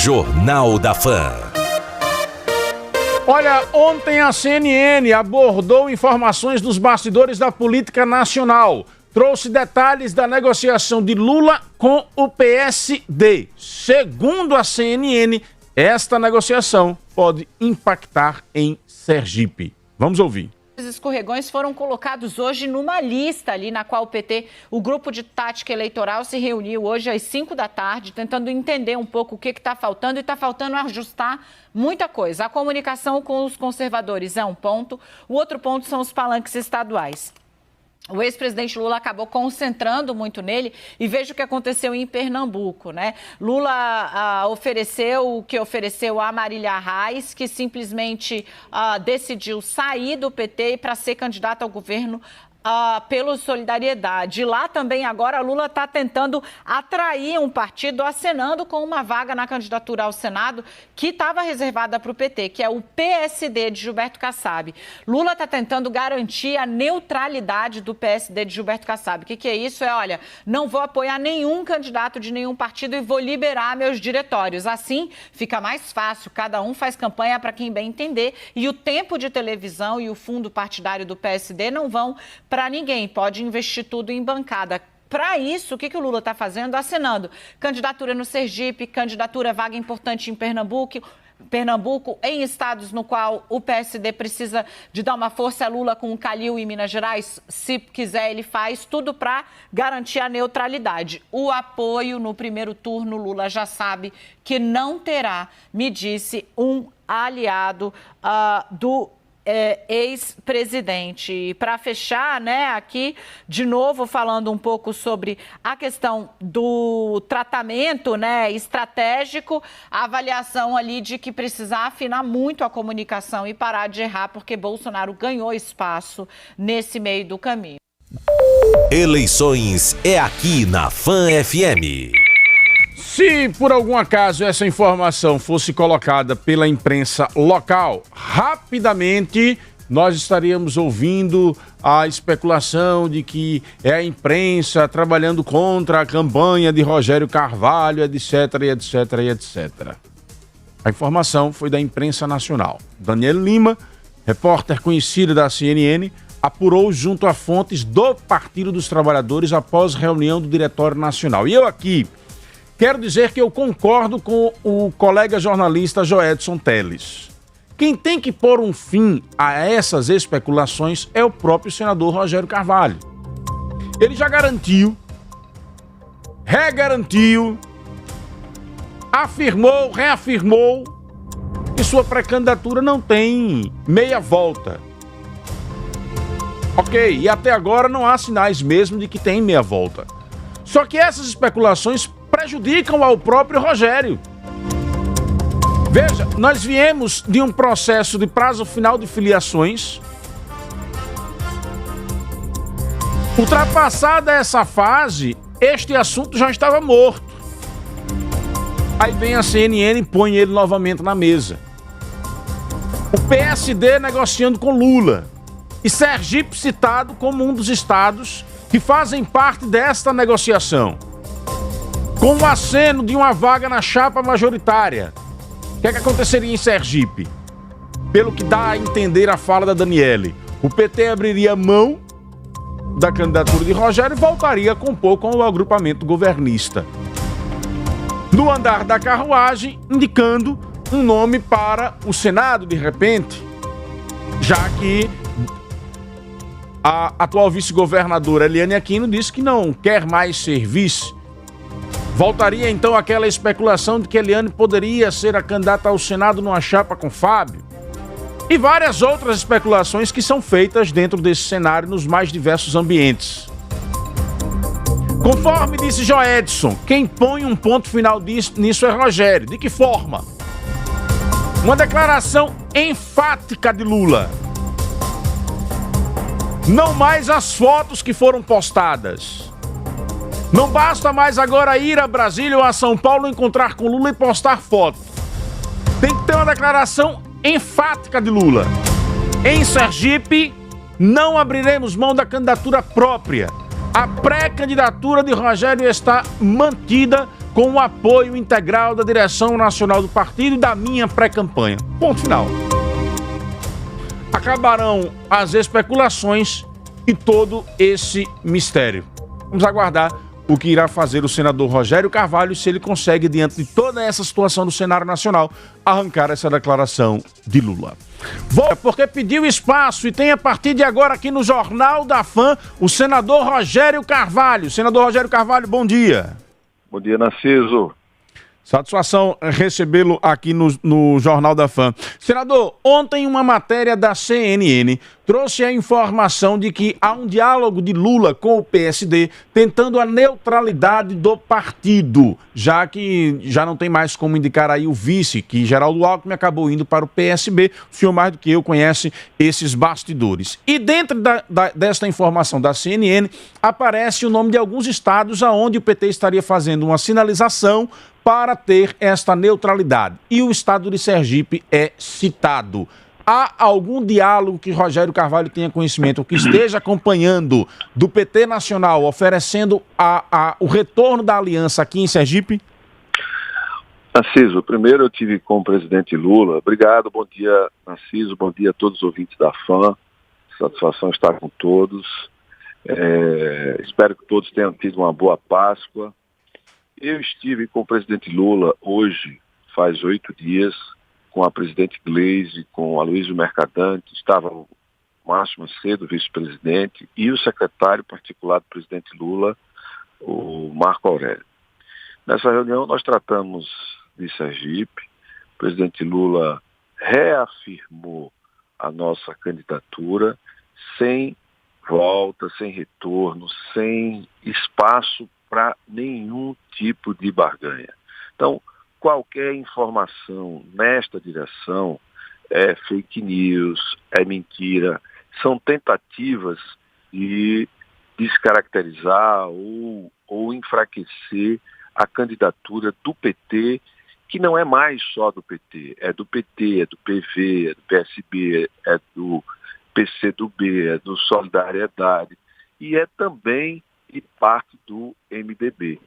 Jornal da Fã. Olha, ontem a CNN abordou informações dos bastidores da política nacional. Trouxe detalhes da negociação de Lula com o PSD. Segundo a CNN, esta negociação pode impactar em Sergipe. Vamos ouvir. Os escorregões foram colocados hoje numa lista ali na qual o PT, o grupo de tática eleitoral, se reuniu hoje às 5 da tarde, tentando entender um pouco o que está faltando, e está faltando ajustar muita coisa. A comunicação com os conservadores é um ponto, o outro ponto são os palanques estaduais. O ex-presidente Lula acabou concentrando muito nele, e veja o que aconteceu em Pernambuco, né? Lula ofereceu o que ofereceu a Marília Reis, que simplesmente decidiu sair do PT para ser candidata ao governo pelo Solidariedade. Lá também agora Lula está tentando atrair um partido, acenando com uma vaga na candidatura ao Senado que estava reservada para o PT, que é o PSD de Gilberto Kassab. Lula está tentando garantir a neutralidade do PSD de Gilberto Kassab. O que é isso? Olha, não vou apoiar nenhum candidato de nenhum partido e vou liberar meus diretórios. Assim fica mais fácil, cada um faz campanha para quem bem entender, e o tempo de televisão e o fundo partidário do PSD não vão para ninguém, pode investir tudo em bancada. Para isso, o que o Lula está fazendo? Acenando candidatura no Sergipe, candidatura vaga importante em Pernambuco, em estados no qual o PSD precisa de dar uma força. Lula com o Calil em Minas Gerais, se quiser ele faz tudo para garantir a neutralidade. O apoio no primeiro turno, Lula já sabe que não terá, me disse um aliado do ex-presidente. E para fechar, né, aqui, de novo, falando um pouco sobre a questão do tratamento, né, estratégico, a avaliação ali de que precisar afinar muito a comunicação e parar de errar, porque Bolsonaro ganhou espaço nesse meio do caminho. Eleições é aqui na Fã FM. Se por algum acaso essa informação fosse colocada pela imprensa local, rapidamente nós estaríamos ouvindo a especulação de que é a imprensa trabalhando contra a campanha de Rogério Carvalho, etc, etc, etc. A informação foi da imprensa nacional. Daniel Lima, repórter conhecido da CNN, apurou junto a fontes do Partido dos Trabalhadores após reunião do Diretório Nacional. E eu aqui quero dizer que eu concordo com o colega jornalista Joedson Teles. Quem tem que pôr um fim a essas especulações é o próprio senador Rogério Carvalho. Ele já garantiu, regarantiu, afirmou, reafirmou que sua pré-candidatura não tem meia volta. Ok, e até agora não há sinais mesmo de que tem meia volta. Só que essas especulações prejudicam ao próprio Rogério. Veja, nós viemos de um processo de prazo final de filiações. Ultrapassada essa fase, este assunto já estava morto. Aí vem a CNN e põe ele novamente na mesa. O PSD negociando com Lula. E Sergipe citado como um dos estados que fazem parte desta negociação. Com o aceno de uma vaga na chapa majoritária. O que aconteceria em Sergipe? Pelo que dá a entender a fala da Daniele, o PT abriria mão da candidatura de Rogério e voltaria a compor com o agrupamento governista. No andar da carruagem, indicando um nome para o Senado, de repente, já que a atual vice-governadora Eliane Aquino disse que não quer mais ser vice. Voltaria então aquela especulação de que Eliane poderia ser a candidata ao Senado numa chapa com Fábio. E várias outras especulações que são feitas dentro desse cenário nos mais diversos ambientes. Conforme disse Joedson, quem põe um ponto final nisso é Rogério. De que forma? Uma declaração enfática de Lula. Não mais as fotos que foram postadas. Não basta mais agora ir a Brasília ou a São Paulo encontrar com Lula e postar foto. Tem que ter uma declaração enfática de Lula. Em Sergipe, não abriremos mão da candidatura própria. A pré-candidatura de Rogério está mantida com o apoio integral da direção nacional do partido e da minha pré-campanha. Ponto final. Acabarão as especulações e todo esse mistério. Vamos aguardar o que irá fazer o senador Rogério Carvalho, se ele consegue, diante de toda essa situação do cenário nacional, arrancar essa declaração de Lula. Porque pediu espaço e tem a partir de agora aqui no Jornal da Fã o senador Rogério Carvalho. Senador Rogério Carvalho, bom dia. Bom dia, Narciso. Satisfação recebê-lo aqui no Jornal da Fã. Senador, ontem uma matéria da CNN trouxe a informação de que há um diálogo de Lula com o PSD tentando a neutralidade do partido, já que já não tem mais como indicar aí o vice, que Geraldo Alckmin acabou indo para o PSB. O senhor mais do que eu conhece esses bastidores. E dentro desta informação da CNN aparece o nome de alguns estados onde o PT estaria fazendo uma sinalização para ter esta neutralidade. E o estado de Sergipe é citado. Há algum diálogo que Rogério Carvalho tenha conhecimento, ou que esteja acompanhando do PT Nacional, oferecendo o retorno da aliança aqui em Sergipe? Narciso, primeiro eu tive com o presidente Lula. Obrigado, bom dia, Narciso, bom dia a todos os ouvintes da Fã. Satisfação estar com todos. Espero que todos tenham tido uma boa Páscoa. Eu estive com o presidente Lula hoje, faz 8 dias, com a presidente Gleisi, com a Aloysio Mercadante, estava o Márcio Macedo, vice-presidente, e o secretário particular do presidente Lula, o Marco Aurélio. Nessa reunião nós tratamos de Sergipe, o presidente Lula reafirmou a nossa candidatura sem volta, sem retorno, sem espaço para nenhum tipo de barganha. Então, qualquer informação nesta direção é fake news, é mentira, são tentativas de descaracterizar ou enfraquecer a candidatura do PT, que não é mais só do PT, é do PT, é do PV, é do PSB, é do PCdoB, é do Solidariedade e é também de parte do MDB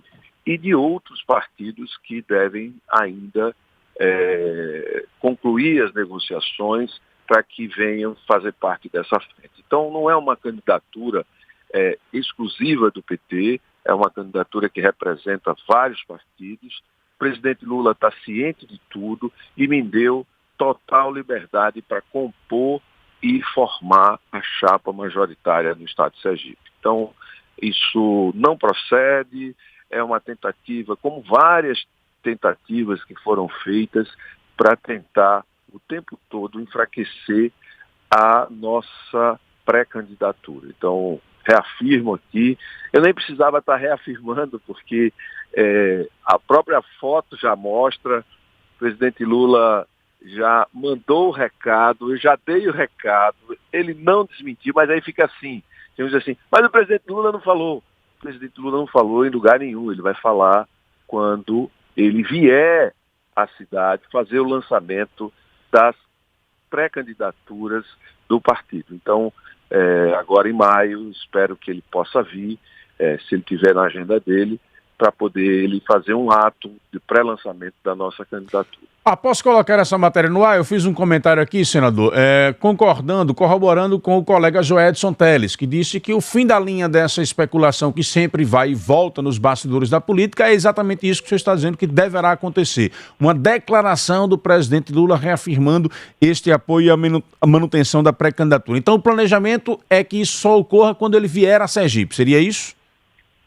e de outros partidos que devem ainda concluir as negociações para que venham fazer parte dessa frente. Então não é uma candidatura exclusiva do PT, é uma candidatura que representa vários partidos. O presidente Lula está ciente de tudo e me deu total liberdade para compor e formar a chapa majoritária no estado de Sergipe. Então, isso não procede, é uma tentativa, como várias tentativas que foram feitas para tentar o tempo todo enfraquecer a nossa pré-candidatura. Então, reafirmo aqui, eu nem precisava estar reafirmando, porque a própria foto já mostra, o presidente Lula já mandou o recado, eu já dei o recado, ele não desmentiu, mas aí fica assim, diz assim, mas o presidente Lula não falou. O presidente Lula não falou em lugar nenhum, ele vai falar quando ele vier à cidade fazer o lançamento das pré-candidaturas do partido. Então, agora em maio, espero que ele possa vir, se ele tiver na agenda dele, para poder ele fazer um ato de pré-lançamento da nossa candidatura. Posso colocar essa matéria no ar? Eu fiz um comentário aqui, senador, corroborando com o colega Joedson Teles, que disse que o fim da linha dessa especulação que sempre vai e volta nos bastidores da política é exatamente isso que o senhor está dizendo que deverá acontecer. Uma declaração do presidente Lula reafirmando este apoio à manutenção da pré-candidatura. Então o planejamento é que isso só ocorra quando ele vier a Sergipe, seria isso?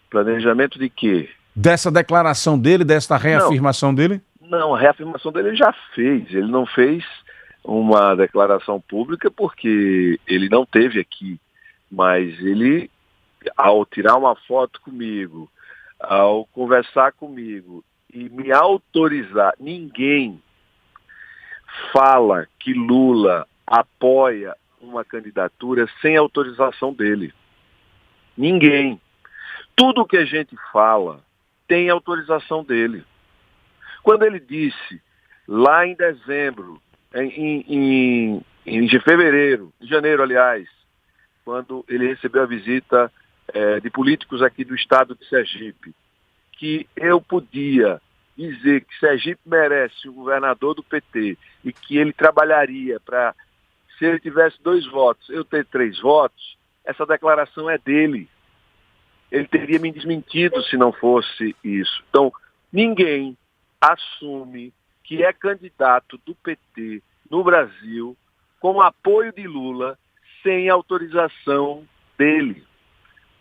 Planejamento de quê? Dessa declaração dele, desta reafirmação dele? Não, a reafirmação dele ele já fez. Ele não fez uma declaração pública porque ele não esteve aqui. Mas ele, ao tirar uma foto comigo, ao conversar comigo e me autorizar, ninguém fala que Lula apoia uma candidatura sem autorização dele. Ninguém. Tudo que a gente fala tem autorização dele. Quando ele disse, lá em dezembro, em janeiro, aliás, quando ele recebeu a visita de políticos aqui do estado de Sergipe, que eu podia dizer que Sergipe merece um governador do PT e que ele trabalharia para, se ele tivesse 2 votos, eu ter 3 votos, essa declaração é dele. Ele teria me desmentido se não fosse isso. Então, ninguém assume que é candidato do PT no Brasil com apoio de Lula sem autorização dele.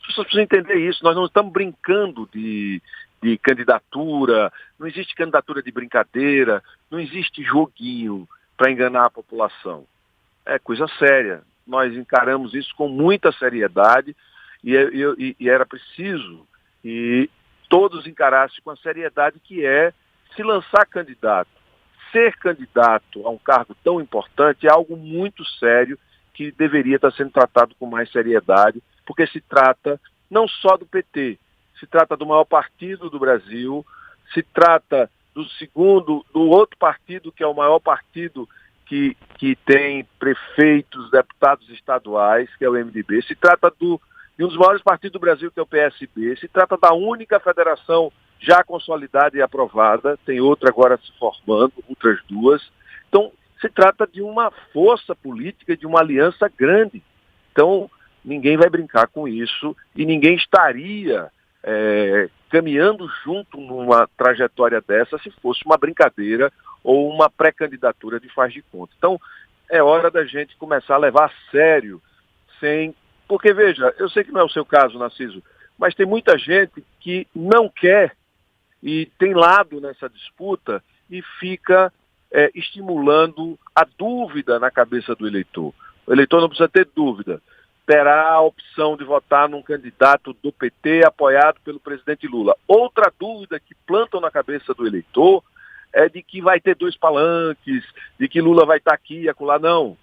As pessoas precisam entender isso. Nós não estamos brincando de candidatura, não existe candidatura de brincadeira, não existe joguinho para enganar a população. É coisa séria. Nós encaramos isso com muita seriedade e era preciso que todos encarassem com a seriedade que é se lançar candidato. Ser candidato a um cargo tão importante é algo muito sério que deveria estar sendo tratado com mais seriedade, porque se trata não só do PT, se trata do maior partido do Brasil, se trata do outro partido que é o maior partido que tem prefeitos, deputados estaduais, que é o MDB, se trata de um dos maiores partidos do Brasil, que é o PSB, se trata da única federação já consolidada e aprovada, tem outra agora se formando, outras 2. Então, se trata de uma força política, de uma aliança grande. Então, ninguém vai brincar com isso e ninguém estaria caminhando junto numa trajetória dessa se fosse uma brincadeira ou uma pré-candidatura de faz de conta. Então, é hora da gente começar a levar a sério, porque, veja, eu sei que não é o seu caso, Narciso, mas tem muita gente que não quer e tem lado nessa disputa e fica estimulando a dúvida na cabeça do eleitor. O eleitor não precisa ter dúvida. Terá a opção de votar num candidato do PT apoiado pelo presidente Lula. Outra dúvida que plantam na cabeça do eleitor é de que vai ter 2 palanques, de que Lula vai estar aqui e acolá. Não.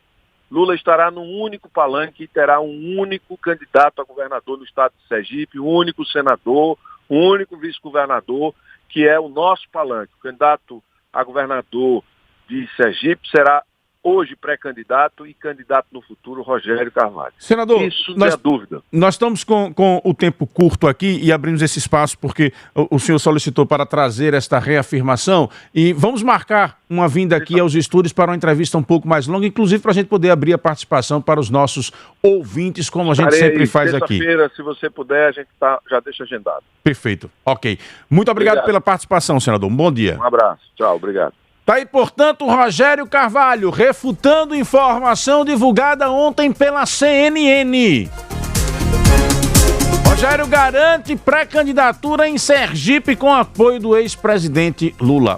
Lula estará num único palanque e terá um único candidato a governador no estado de Sergipe, um único senador, um único vice-governador, que é o nosso palanque. O candidato a governador de Sergipe será hoje pré-candidato e candidato no futuro, Rogério Carvalho. Senador, isso não é dúvida. Nós estamos com o tempo curto aqui e abrimos esse espaço porque o senhor solicitou para trazer esta reafirmação e vamos marcar uma vinda aqui aos estúdios para uma entrevista um pouco mais longa, inclusive para a gente poder abrir a participação para os nossos ouvintes, como a gente sempre faz aqui. Terça-feira, se você puder, a gente já deixa agendado. Perfeito, ok. Muito obrigado pela participação, senador. Um bom dia. Um abraço. Tchau, obrigado. Tá aí, portanto, Rogério Carvalho, refutando informação divulgada ontem pela CNN. Rogério garante pré-candidatura em Sergipe com apoio do ex-presidente Lula.